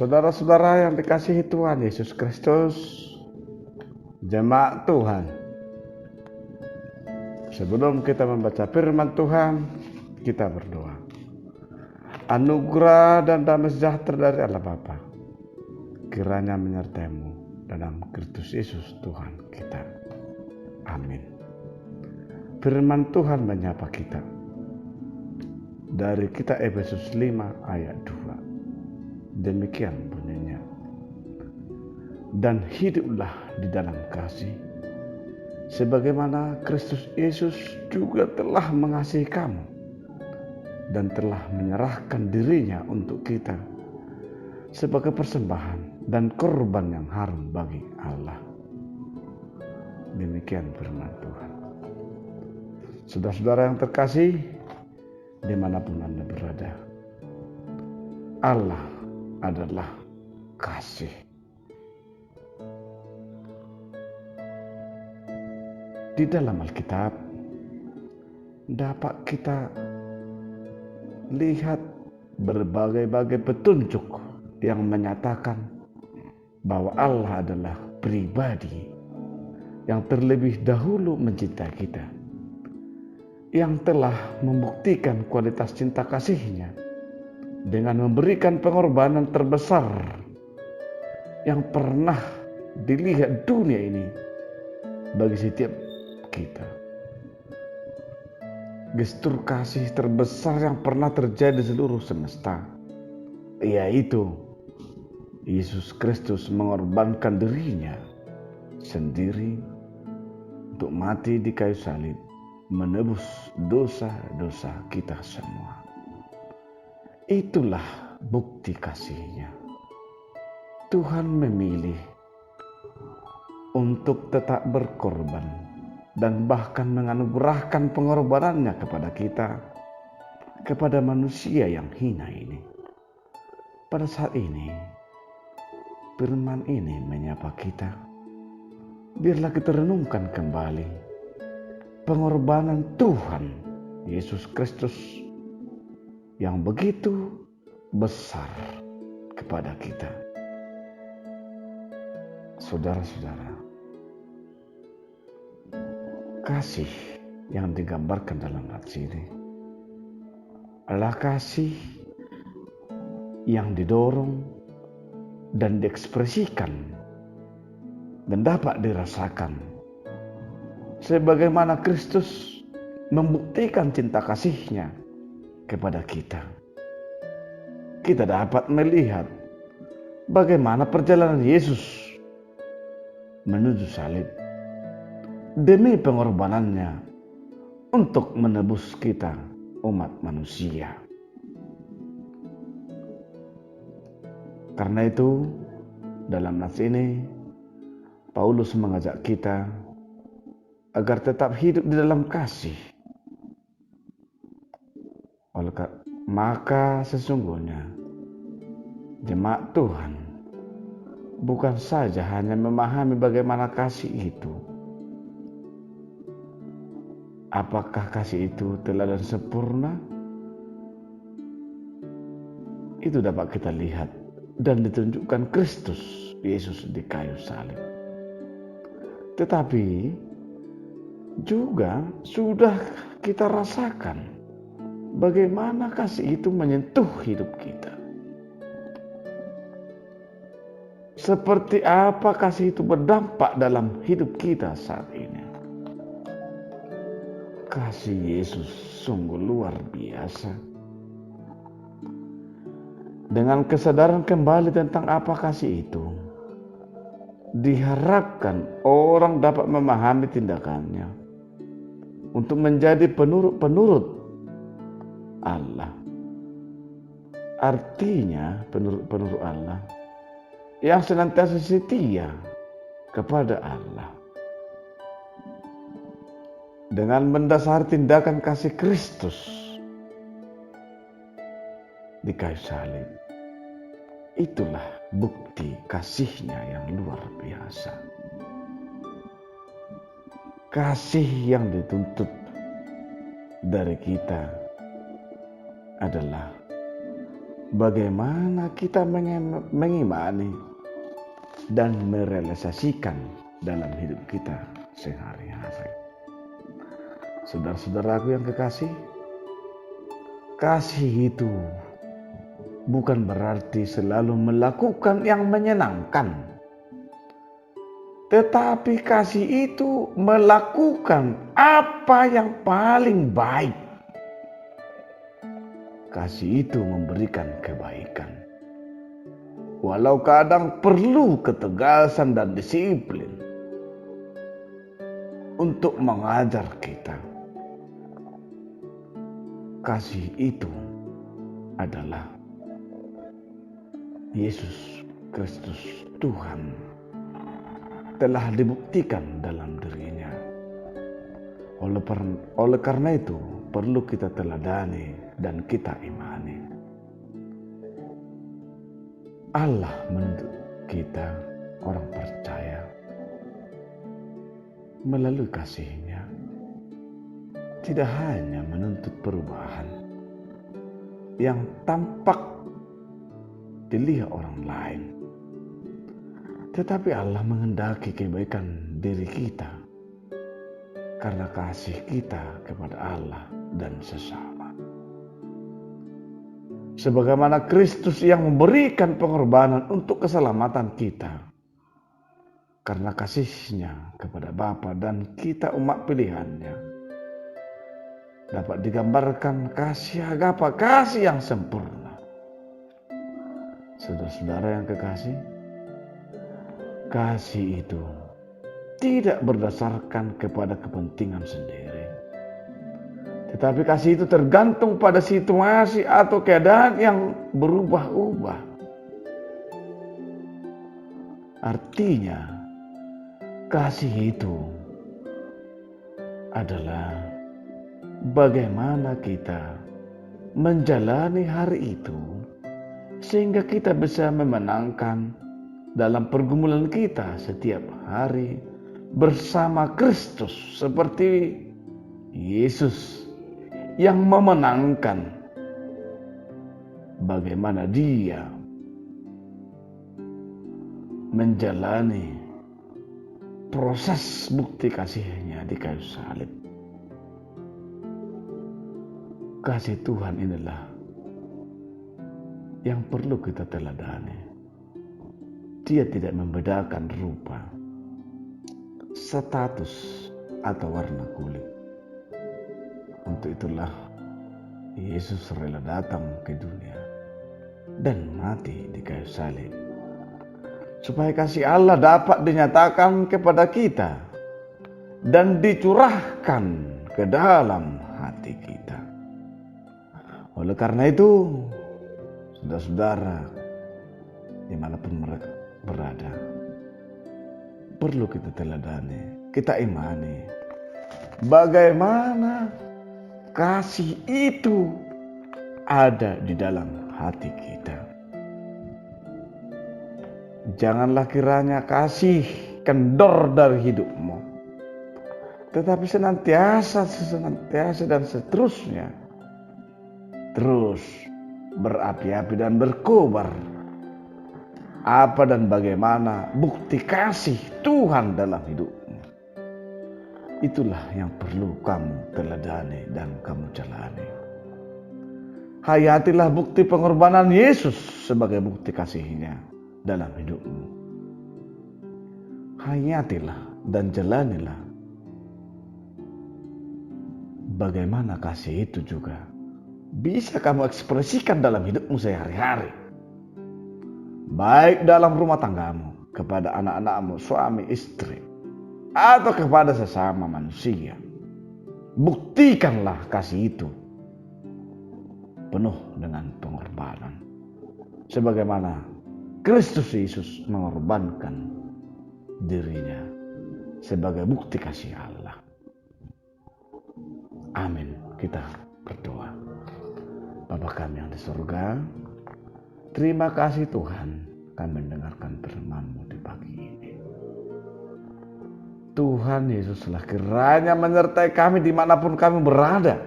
Saudara-saudara yang dikasihi Tuhan Yesus Kristus, jemaat Tuhan, sebelum kita membaca firman Tuhan, kita berdoa. Anugerah dan damai sejahtera dari Allah Bapa kiranya menyertaimu dalam Kristus Yesus Tuhan kita. Amin. Firman Tuhan menyapa kita dari kitab Efesus 5 ayat 2. Demikian bunyinya. Dan hiduplah di dalam kasih, sebagaimana Kristus Yesus juga telah mengasihi kamu dan telah menyerahkan dirinya untuk kita sebagai persembahan dan korban yang harum bagi Allah. Demikian firman Tuhan. Saudara-saudara yang terkasih, dimanapun Anda berada, Allah adalah kasih. Di dalam Alkitab dapat kita lihat berbagai-bagai petunjuk yang menyatakan bahwa Allah adalah pribadi yang terlebih dahulu mencintai kita, yang telah membuktikan kualitas cinta kasih-Nya dengan memberikan pengorbanan terbesar yang pernah dilihat dunia ini bagi setiap kita. Gestur kasih terbesar yang pernah terjadi di seluruh semesta, yaitu Yesus Kristus mengorbankan dirinya sendiri untuk mati di kayu salib, menebus dosa-dosa kita semua. Itulah bukti kasih-Nya. Tuhan memilih untuk tetap berkorban dan bahkan menganugerahkan pengorbanannya kepada kita, kepada manusia yang hina ini. Pada saat ini, firman ini menyapa kita. Biarlah kita renungkan kembali pengorbanan Tuhan Yesus Kristus yang begitu besar kepada kita. Saudara-saudara, kasih yang digambarkan dalam ayat ini adalah kasih yang didorong dan diekspresikan dan dapat dirasakan sebagaimana Kristus membuktikan cinta kasih-Nya kepada kita. Kita dapat melihat bagaimana perjalanan Yesus menuju salib demi pengorbanannya untuk menebus kita, umat manusia. Karena itu, dalam nas ini Paulus mengajak kita agar tetap hidup di dalam kasih. Maka sesungguhnya jemaat Tuhan bukan saja hanya memahami bagaimana kasih itu, apakah kasih itu telah dan sempurna, itu dapat kita lihat dan ditunjukkan Kristus Yesus di kayu salib. Tetapi juga sudah kita rasakan bagaimana kasih itu menyentuh hidup kita. Seperti apa kasih itu berdampak dalam hidup kita saat ini. Kasih Yesus sungguh luar biasa. Dengan kesadaran kembali tentang apa kasih itu, diharapkan orang dapat memahami tindakannya untuk menjadi penurut Allah. Artinya penurut Allah yang senantiasa setia kepada Allah dengan mendasari tindakan kasih Kristus di kayu salib. Itulah bukti kasih-Nya yang luar biasa. Kasih yang dituntut dari kita adalah bagaimana kita mengimani dan merealisasikan dalam hidup kita sehari-hari. Saudara-saudaraku yang kekasih, kasih itu bukan berarti selalu melakukan yang menyenangkan, tetapi kasih itu melakukan apa yang paling baik. Kasih itu memberikan kebaikan, walau kadang perlu ketegasan dan disiplin untuk mengajar kita. Kasih itu adalah Yesus Kristus Tuhan telah dibuktikan dalam dirinya. Oleh karena itu perlu kita teladani dan kita imani. Allah menuntut kita orang percaya melalui kasih-Nya tidak hanya menuntut perubahan yang tampak dilihat orang lain, tetapi Allah menghendaki kebaikan diri kita karena kasih kita kepada Allah dan sesama. Sebagaimana Kristus yang memberikan pengorbanan untuk keselamatan kita karena kasih-Nya kepada Bapa dan kita umat pilihan-Nya, dapat digambarkan kasih agape, kasih yang sempurna. Saudara-saudara yang kekasih, kasih itu tidak berdasarkan kepada kepentingan sendiri, tetapi kasih itu tergantung pada situasi atau keadaan yang berubah-ubah. Artinya, kasih itu adalah bagaimana kita menjalani hari itu sehingga kita bisa memenangkan dalam pergumulan kita setiap hari bersama Kristus, seperti Yesus yang memenangkan bagaimana Dia menjalani proses bukti kasih-Nya di kayu salib. Kasih Tuhan inilah yang perlu kita teladani. Dia tidak membedakan rupa, status, atau warna kulit. Untuk itulah Yesus rela datang ke dunia dan mati di kayu salib, supaya kasih Allah dapat dinyatakan kepada kita dan dicurahkan ke dalam hati kita. Oleh karena itu, saudara-saudara dimanapun mereka berada, perlu kita teladani, kita imani bagaimana kasih itu ada di dalam hati kita. Janganlah kiranya kasih kendor dari hidupmu, tetapi senantiasa dan seterusnya terus berapi-api dan berkobar. Apa dan bagaimana bukti kasih Tuhan dalam hidupmu, itulah yang perlu kamu teladani dan kamu jalani. Hayatilah bukti pengorbanan Yesus sebagai bukti kasih-Nya dalam hidupmu. Hayatilah dan jalanilah bagaimana kasih itu juga bisa kamu ekspresikan dalam hidupmu sehari-hari. Baik dalam rumah tanggamu, kepada anak-anakmu, suami, istri, atau kepada sesama manusia. Buktikanlah kasih itu penuh dengan pengorbanan, sebagaimana Kristus Yesus mengorbankan dirinya sebagai bukti kasih Allah. Amin. Kita berdoa. Bapa kami yang di surga, terima kasih Tuhan kami mendengarkan firman-Mu di pagi ini. Tuhan Yesuslah kiranya menyertai kami dimanapun kami berada,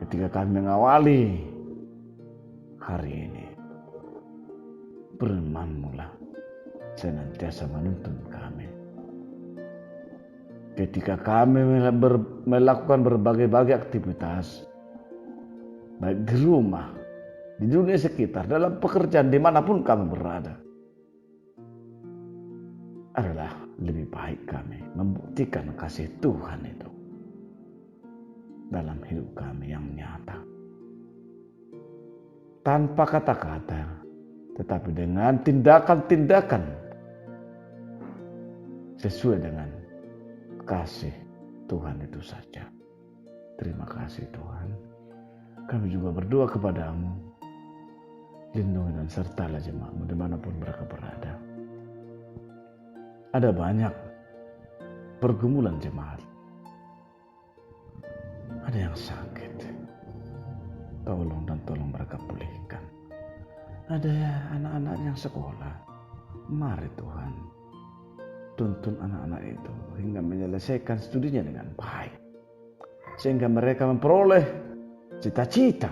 ketika kami mengawali hari ini. Firman-Mu lah senantiasa menuntun kami. Ketika kami melakukan berbagai aktivitas, baik di rumah, di dunia sekitar, dalam pekerjaan dimanapun kami berada, adalah lebih baik kami membuktikan kasih Tuhan itu dalam hidup kami yang nyata. Tanpa kata-kata, tetapi dengan tindakan-tindakan sesuai dengan kasih Tuhan itu saja. Terima kasih Tuhan. Kami juga berdoa kepadamu, lindungi dan sertalah jemaat-Mu dimanapun mereka berada. Ada banyak pergumulan jemaat. Ada yang sakit, tolong mereka pulihkan. Ada anak-anak yang sekolah, mari Tuhan, tuntun anak-anak itu hingga menyelesaikan studinya dengan baik, sehingga mereka memperoleh cita-cita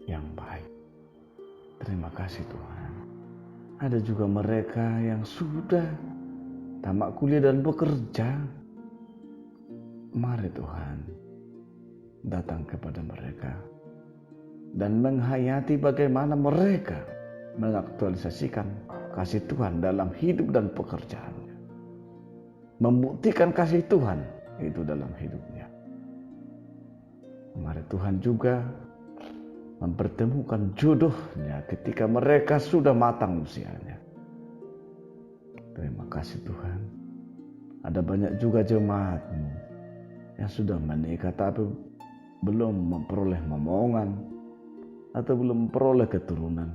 yang baik. Terima kasih Tuhan. Ada juga mereka yang sudah tamat kuliah dan bekerja. Mari Tuhan, datang kepada mereka dan menghayati bagaimana mereka mengaktualisasikan kasih Tuhan dalam hidup dan pekerjaannya. Membuktikan kasih Tuhan itu dalam hidupnya. Mari Tuhan juga mempertemukan jodohnya ketika mereka sudah matang usianya. Terima kasih Tuhan. Ada banyak juga jemaat-Mu yang sudah menikah tapi belum memperoleh momongan atau belum memperoleh keturunan.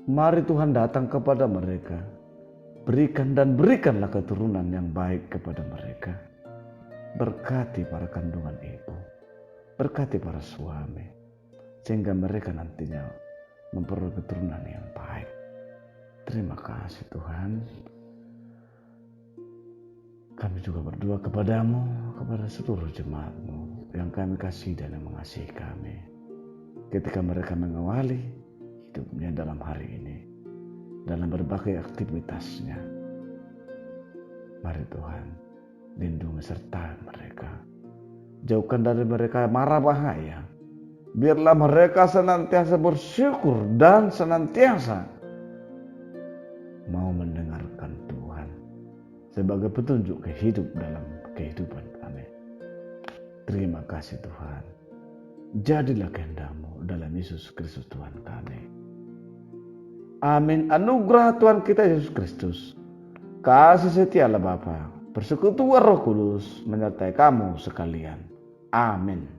Mari Tuhan datang kepada mereka. Berikanlah keturunan yang baik kepada mereka. Berkati para kandungan itu. Berkati para suami. Sehingga mereka nantinya memperoleh keturunan yang baik. Terima kasih Tuhan. Kami juga berdoa kepadamu, kepada seluruh jemaat-Mu yang kami kasih dan yang mengasihi kami. Ketika mereka mengawali hidupnya dalam hari ini, dalam berbagai aktivitasnya. Mari Tuhan, lindungi serta mereka. Jauhkan dari mereka mara bahaya. Biarlah mereka senantiasa bersyukur dan senantiasa mau mendengarkan Tuhan sebagai petunjuk hidup dalam kehidupan kami. Terima kasih Tuhan. Jadilah kehendak-Mu dalam Yesus Kristus Tuhan kami. Amin. Anugerah Tuhan kita Yesus Kristus, kasih setia Allah Bapa, persekutuan Roh Kudus menyertai kamu sekalian. Amin.